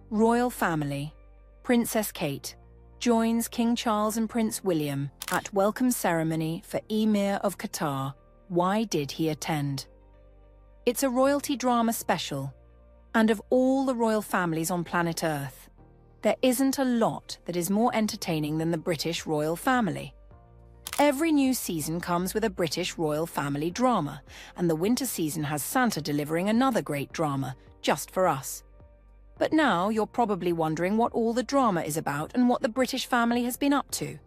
Royal family. Princess Kate joins King Charles and Prince William at welcome ceremony for Emir of Qatar. Why did he attend? It's a royalty drama special, and of all the royal families on planet Earth, there isn't a lot that is more entertaining than the British royal family. Every new season comes with a British royal family drama, and the winter season has Santa delivering another great drama, just for us. But now you're probably wondering what all the drama is about and what the British family has been up to.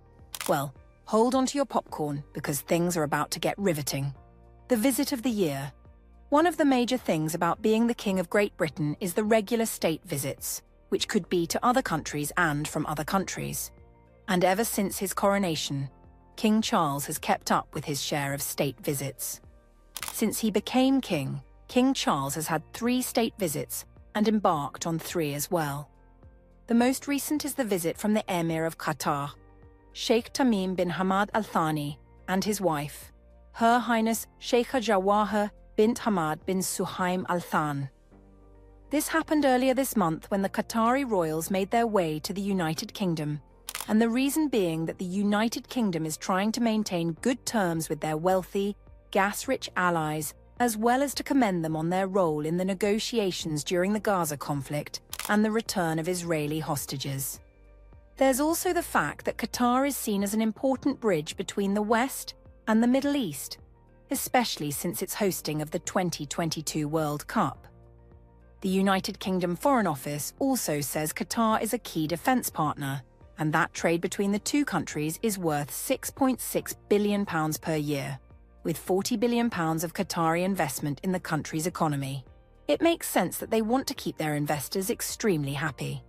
Well, hold on to your popcorn, because things are about to get riveting. The visit of the year. One of the major things about being the King of Great Britain is the regular state visits, which could be to other countries and from other countries. And ever since his coronation, King Charles has kept up with his share of state visits. Since he became king, King Charles has had 3 state visits and embarked on 3 as well. The most recent is the visit from the Emir of Qatar, Sheikh Tamim bin Hamad Al Thani, and his wife, Her Highness Sheikha Jawahar bint Hamad bin Suhaim Al Than. This happened earlier this month when the Qatari royals made their way to the United Kingdom, and the reason being that the United Kingdom is trying to maintain good terms with their wealthy, gas-rich allies, as well as to commend them on their role in the negotiations during the Gaza conflict and the return of Israeli hostages. There's also the fact that Qatar is seen as an important bridge between the West and the Middle East, especially since its hosting of the 2022 World Cup. The United Kingdom Foreign Office also says Qatar is a key defence partner, and that trade between the two countries is worth £6.6 billion per year, with £40 billion of Qatari investment in the country's economy. It makes sense that they want to keep their investors extremely happy.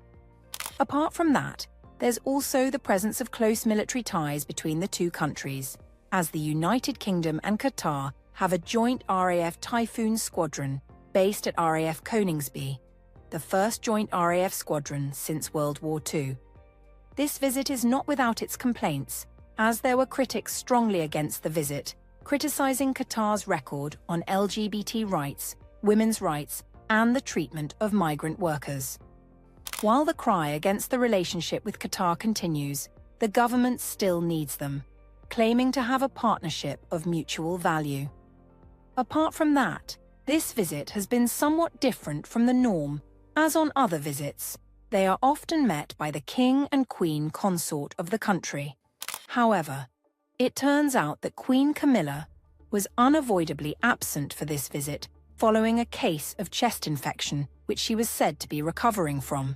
Apart from that, there's also the presence of close military ties between the two countries, as the United Kingdom and Qatar have a joint RAF Typhoon squadron based at RAF Coningsby, the first joint RAF squadron since World War II. This visit is not without its complaints, as there were critics strongly against the visit, criticising Qatar's record on LGBT rights, women's rights, and the treatment of migrant workers. While the cry against the relationship with Qatar continues, the government still needs them, claiming to have a partnership of mutual value. Apart from that, this visit has been somewhat different from the norm, as on other visits, they are often met by the King and Queen consort of the country. However, it turns out that Queen Camilla was unavoidably absent for this visit following a case of chest infection which she was said to be recovering from.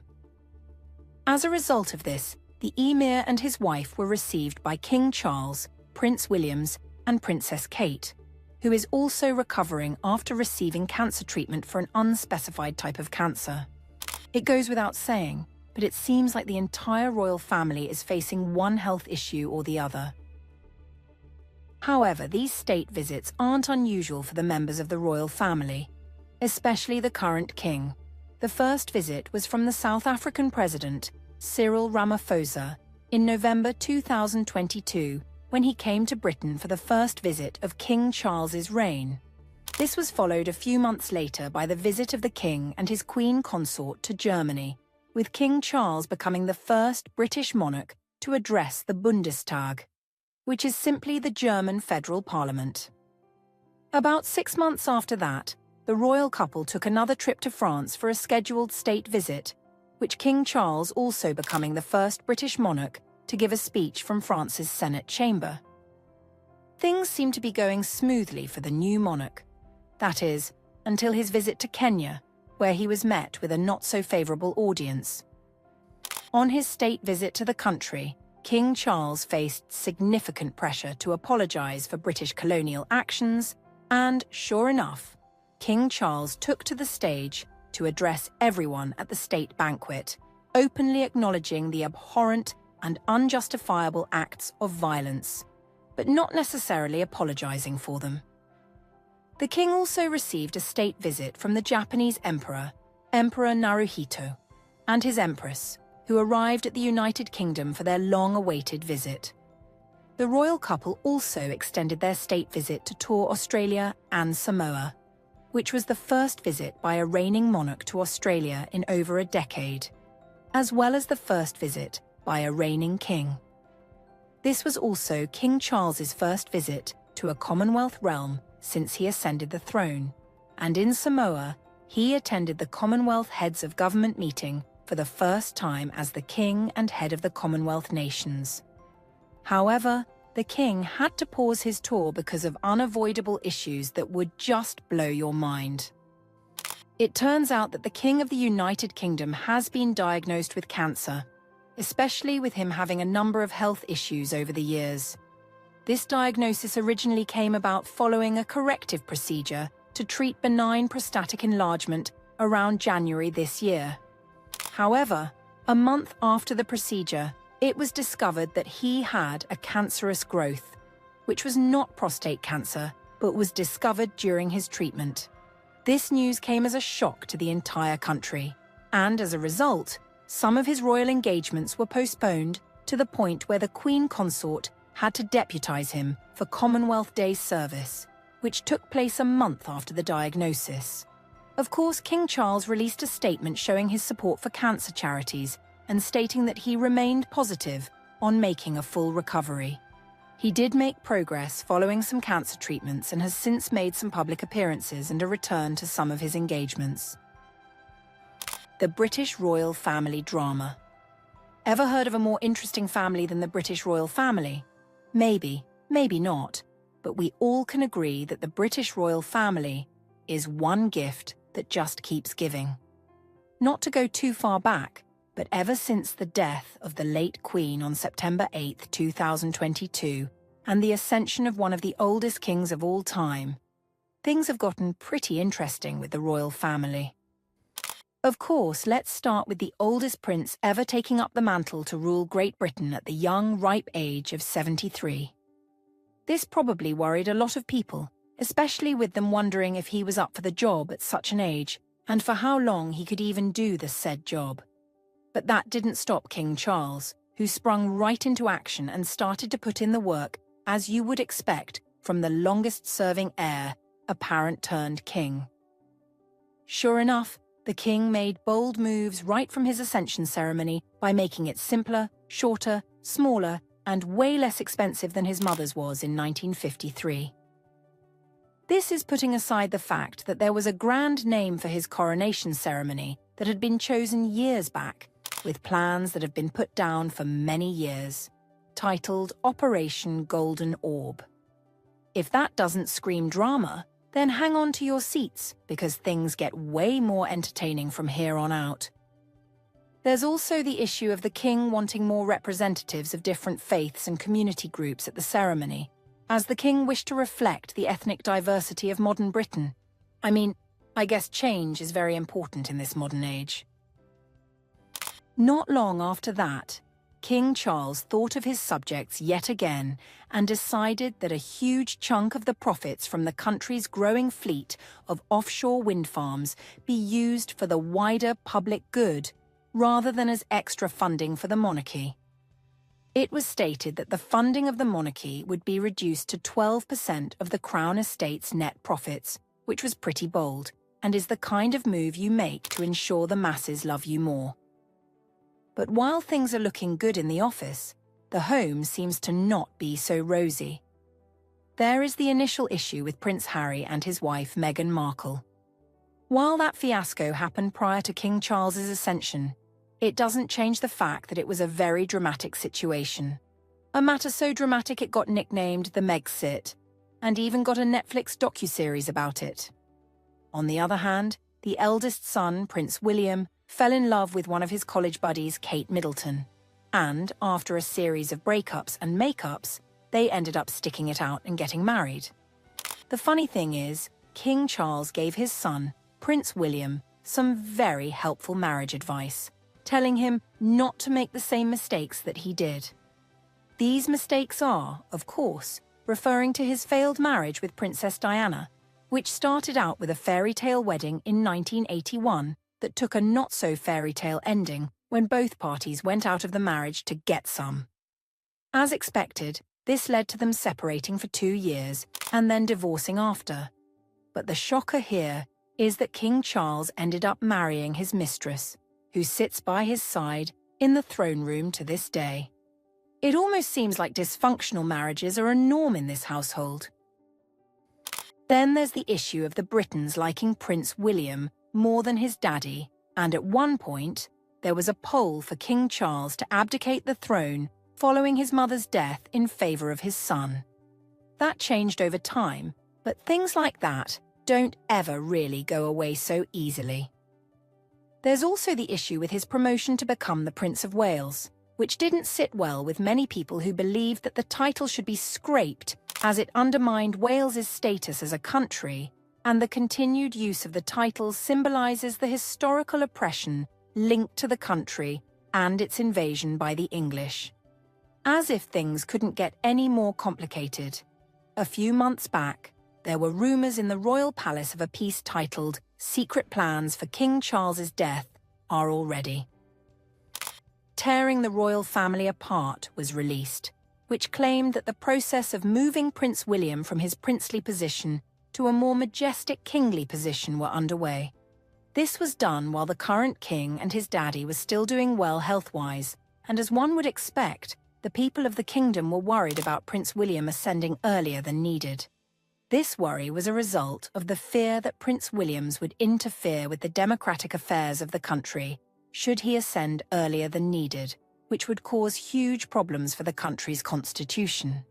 As a result of this, the Emir and his wife were received by King Charles, Prince William, and Princess Kate, who is also recovering after receiving cancer treatment for an unspecified type of cancer. It goes without saying, but it seems like the entire royal family is facing one health issue or the other. However, these state visits aren't unusual for the members of the royal family, especially the current king. The first visit was from the South African president, Cyril Ramaphosa, in November 2022, when he came to Britain for the first visit of King Charles's reign. This was followed a few months later by the visit of the king and his queen consort to Germany, with King Charles becoming the first British monarch to address the Bundestag, which is simply the German federal parliament. About 6 months after that, the royal couple took another trip to France for a scheduled state visit, with King Charles also becoming the first British monarch to give a speech from France's Senate chamber. Things seem to be going smoothly for the new monarch. That is, until his visit to Kenya, where he was met with a not-so-favourable audience. On his state visit to the country, King Charles faced significant pressure to apologise for British colonial actions, and, sure enough, King Charles took to the stage to address everyone at the state banquet, openly acknowledging the abhorrent and unjustifiable acts of violence, but not necessarily apologising for them. The king also received a state visit from the Japanese emperor, Emperor Naruhito, and his empress, who arrived at the United Kingdom for their long-awaited visit. The royal couple also extended their state visit to tour Australia and Samoa, which was the first visit by a reigning monarch to Australia in over a decade, as well as the first visit by a reigning king. This was also King Charles's first visit to a Commonwealth realm since he ascended the throne, and in Samoa, he attended the Commonwealth Heads of Government meeting for the first time as the king and head of the Commonwealth nations. However, the king had to pause his tour because of unavoidable issues that would just blow your mind. It turns out that the King of the United Kingdom has been diagnosed with cancer, especially with him having a number of health issues over the years. This diagnosis originally came about following a corrective procedure to treat benign prostatic enlargement around January this year. However, a month after the procedure, it was discovered that he had a cancerous growth, which was not prostate cancer, but was discovered during his treatment. This news came as a shock to the entire country, and as a result, some of his royal engagements were postponed to the point where the Queen Consort had to deputise him for Commonwealth Day service, which took place a month after the diagnosis. Of course, King Charles released a statement showing his support for cancer charities and stating that he remained positive on making a full recovery. He did make progress following some cancer treatments and has since made some public appearances and a return to some of his engagements. The British royal family drama. Ever heard of a more interesting family than the British royal family? Maybe, maybe not, but we all can agree that the British royal family is one gift that just keeps giving. Not to go too far back, but ever since the death of the late Queen on September 8, 2022, and the ascension of one of the oldest kings of all time, things have gotten pretty interesting with the royal family. Of course, let's start with the oldest prince ever taking up the mantle to rule Great Britain at the young, ripe age of 73. This probably worried a lot of people, especially with them wondering if he was up for the job at such an age, and for how long he could even do the said job. But that didn't stop King Charles, who sprung right into action and started to put in the work, as you would expect from the longest-serving heir, a parent-turned-king. Sure enough, the king made bold moves right from his ascension ceremony by making it simpler, shorter, smaller, and way less expensive than his mother's was in 1953. This is putting aside the fact that there was a grand name for his coronation ceremony that had been chosen years back, with plans that have been put down for many years, titled Operation Golden Orb. If that doesn't scream drama, then hang on to your seats, because things get way more entertaining from here on out. There's also the issue of the king wanting more representatives of different faiths and community groups at the ceremony, as the king wished to reflect the ethnic diversity of modern Britain. I mean, I guess change is very important in this modern age. Not long after that, King Charles thought of his subjects yet again and decided that a huge chunk of the profits from the country's growing fleet of offshore wind farms be used for the wider public good rather than as extra funding for the monarchy. It was stated that the funding of the monarchy would be reduced to 12% of the Crown Estate's net profits, which was pretty bold, and is the kind of move you make to ensure the masses love you more. But while things are looking good in the office, the home seems to not be so rosy. There is the initial issue with Prince Harry and his wife Meghan Markle. While that fiasco happened prior to King Charles's ascension, it doesn't change the fact that it was a very dramatic situation. A matter so dramatic it got nicknamed the Megxit, and even got a Netflix docuseries about it. On the other hand, the eldest son, Prince William, fell in love with one of his college buddies, Kate Middleton, and after a series of breakups and makeups, they ended up sticking it out and getting married. The funny thing is, King Charles gave his son, Prince William, some very helpful marriage advice, telling him not to make the same mistakes that he did. These mistakes are, of course, referring to his failed marriage with Princess Diana, which started out with a fairy tale wedding in 1981 that took a not-so-fairy tale ending when both parties went out of the marriage to get some. As expected, this led to them separating for 2 years and then divorcing after. But the shocker here is that King Charles ended up marrying his mistress, who sits by his side in the throne room to this day. It almost seems like dysfunctional marriages are a norm in this household. Then there's the issue of the Britons liking Prince William more than his daddy, and at one point, there was a poll for King Charles to abdicate the throne following his mother's death in favour of his son. That changed over time, but things like that don't ever really go away so easily. There's also the issue with his promotion to become the Prince of Wales, which didn't sit well with many people who believed that the title should be scraped as it undermined Wales's status as a country, and the continued use of the title symbolises the historical oppression linked to the country and its invasion by the English. As if things couldn't get any more complicated, a few months back, there were rumours in the royal palace of a piece titled "Secret Plans for King Charles's Death Are Already." Tearing the royal family apart was released, which claimed that the process of moving Prince William from his princely position to a more majestic kingly position were underway. This was done while the current king and his daddy were still doing well health-wise, and as one would expect, the people of the kingdom were worried about Prince William ascending earlier than needed. This worry was a result of the fear that Prince William would interfere with the democratic affairs of the country should he ascend earlier than needed, which would cause huge problems for the country's constitution.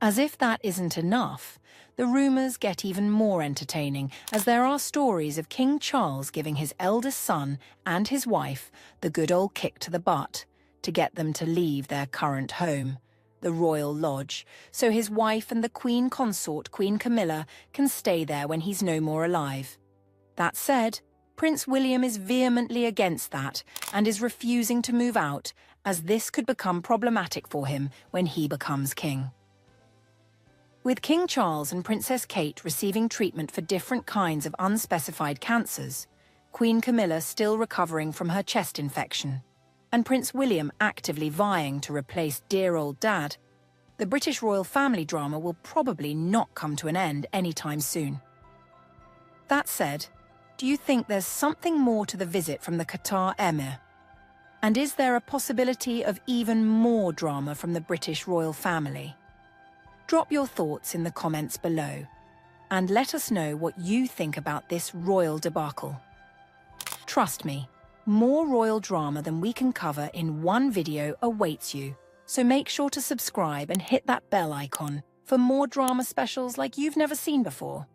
As if that isn't enough, the rumours get even more entertaining, as there are stories of King Charles giving his eldest son and his wife the good old kick to the butt to get them to leave their current home, the Royal Lodge, so his wife and the Queen Consort, Queen Camilla, can stay there when he's no more alive. That said, Prince William is vehemently against that and is refusing to move out, as this could become problematic for him when he becomes king. With King Charles and Princess Kate receiving treatment for different kinds of unspecified cancers, Queen Camilla still recovering from her chest infection, and Prince William actively vying to replace dear old dad, the British royal family drama will probably not come to an end anytime soon. That said, do you think there's something more to the visit from the Qatar Emir? And is there a possibility of even more drama from the British royal family? Drop your thoughts in the comments below, and let us know what you think about this royal debacle. Trust me, more royal drama than we can cover in one video awaits you, so make sure to subscribe and hit that bell icon for more drama specials like you've never seen before.